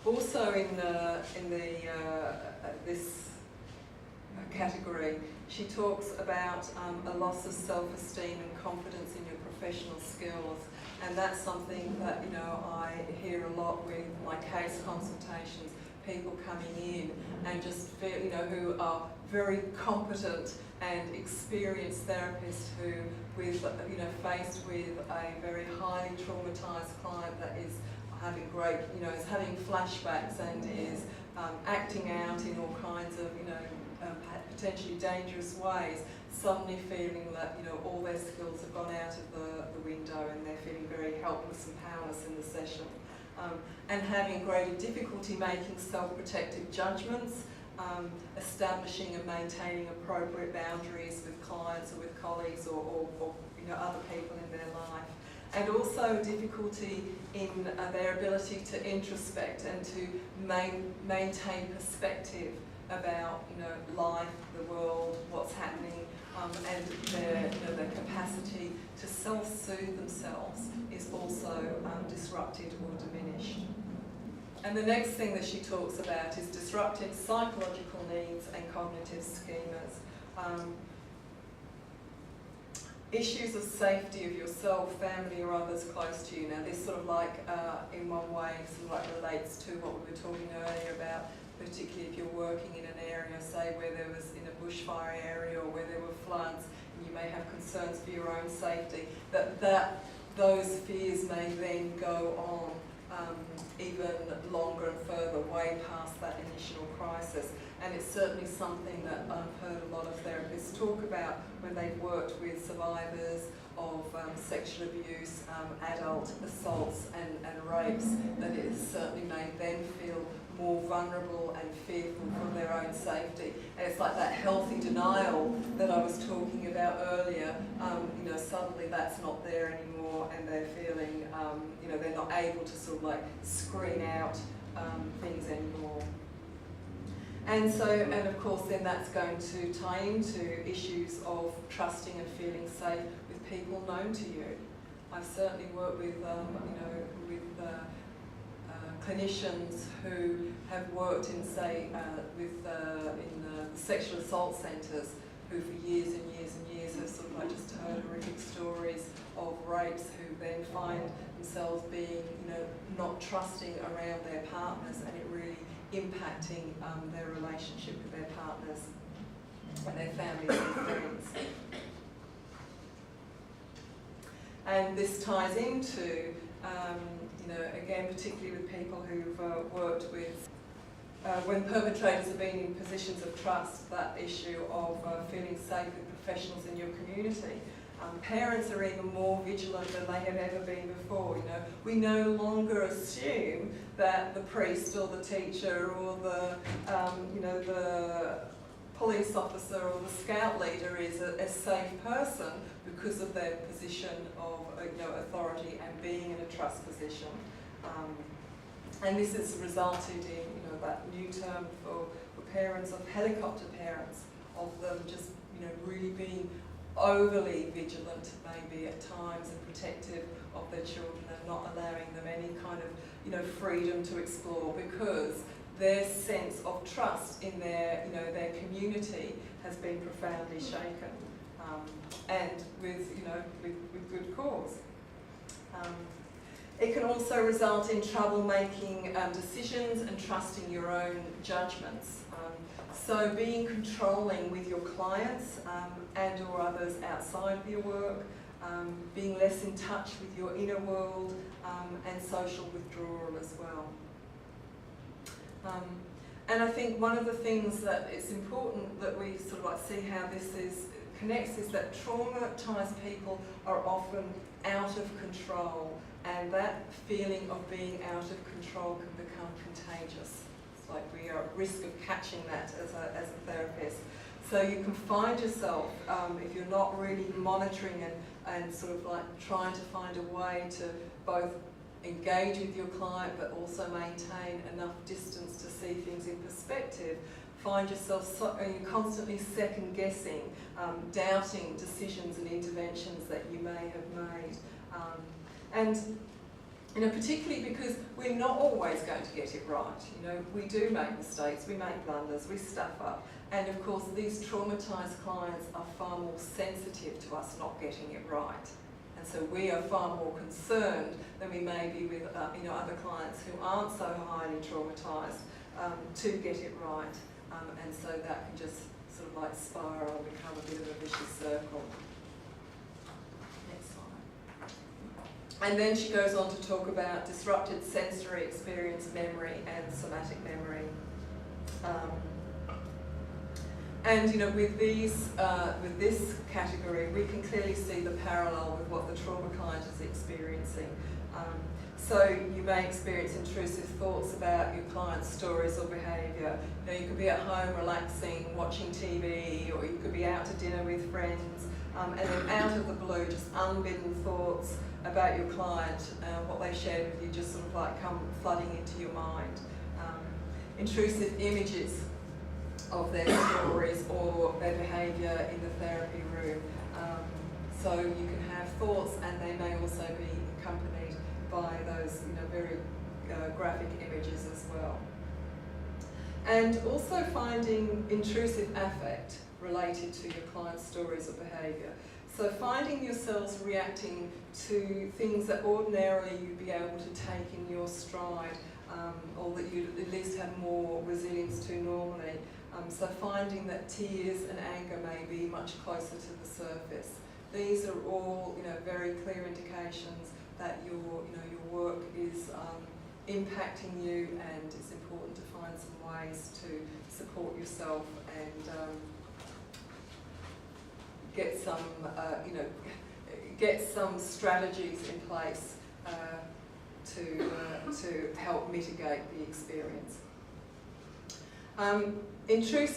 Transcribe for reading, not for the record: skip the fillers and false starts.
Also in this category, she talks about a loss of self-esteem and confidence in your professional skills, and that's something that I hear a lot with my case consultations. People coming in and just feel, who are very competent and experienced therapists who, faced with a very highly traumatised client that is having is having flashbacks and is acting out in all kinds of, potentially dangerous ways, suddenly feeling that, all their skills have gone out of the window and they're feeling very helpless and powerless in the session. And having greater difficulty making self-protective judgments, establishing and maintaining appropriate boundaries with clients or with colleagues or other people in their life. And also difficulty in their ability to introspect and to maintain perspective about life, the world, what's happening, and their capacity to self-soothe themselves is also disrupted or diminished. And the next thing that she talks about is disrupted psychological needs and cognitive schemas. Issues of safety of yourself, family or others close to you. Now this sort of in one way relates to what we were talking earlier about, particularly if you're working in an area, say where there was in a bushfire area or where there were floods, and you may have concerns for your own safety, those fears may then go on even longer and further, way past that initial crisis. And it's certainly something that I've heard a lot of therapists talk about when they've worked with survivors of sexual abuse, adult assaults and rapes, that it has certainly made them feel more vulnerable and fearful for their own safety. And it's like that healthy denial that I was talking about earlier, suddenly that's not there anymore and they're feeling, they're not able to sort of screen out things anymore. And of course then that's going to tie into issues of trusting and feeling safe with people known to you. I've certainly worked with, clinicians who have worked in, say, in the sexual assault centres, who for years and years and years have sort of just heard horrific stories of rapes, who then find themselves being, not trusting around their partners, and it really impacting their relationship with their partners and their families and friends. And this ties into, again, particularly with people who've worked with, when perpetrators have been in positions of trust, that issue of feeling safe with professionals in your community. Parents are even more vigilant than they have ever been before. We no longer assume that the priest or the teacher or the, the police officer or the scout leader is a safe person because of their position of authority and being in a trust position. And this has resulted in that new term for parents of helicopter parents, of them just really being overly vigilant maybe at times and protective of their children and not allowing them any kind of freedom to explore, because their sense of trust in their their community has been profoundly shaken, and with good cause. It can also result in trouble making decisions and trusting your own judgments. So being controlling with your clients and or others outside of your work, being less in touch with your inner world, and social withdrawal as well. And I think one of the things that it's important that we sort of see how this connects is that traumatised people are often out of control, and that feeling of being out of control can become contagious. It's like we are at risk of catching that as a therapist. So you can find yourself, if you're not really monitoring and sort of trying to find a way to both engage with your client but also maintain enough distance to see things in perspective, find yourself constantly second guessing, doubting decisions and interventions that you may have made. And Particularly because we're not always going to get it right. We do make mistakes, we make blunders, we stuff up. And of course, these traumatised clients are far more sensitive to us not getting it right. And so we are far more concerned than we may be with other clients who aren't so highly traumatised to get it right. And so that can just sort of like spiral and become a bit of a vicious circle. Next slide. And then she goes on to talk about disrupted sensory experience memory and somatic memory. With this category, we can clearly see the parallel with what the trauma client is experiencing. So you may experience intrusive thoughts about your client's stories or behaviour. You could be at home relaxing, watching TV, or you could be out to dinner with friends, and then out of the blue, just unbidden thoughts about your client, what they shared with you, just sort of like come flooding into your mind. Intrusive images of their stories or their behaviour in the therapy room. So you can have thoughts, and they may also be accompanied by those very graphic images as well. And also finding intrusive affect related to your client's stories or behaviour. So finding yourselves reacting to things that ordinarily you'd be able to take in your stride, or that you'd at least have more resilience to normally. So finding that tears and anger may be much closer to the surface. These are all very clear indications that your work is impacting you, and it's important to find some ways to support yourself and get some strategies in place to help mitigate the experience. Intrusive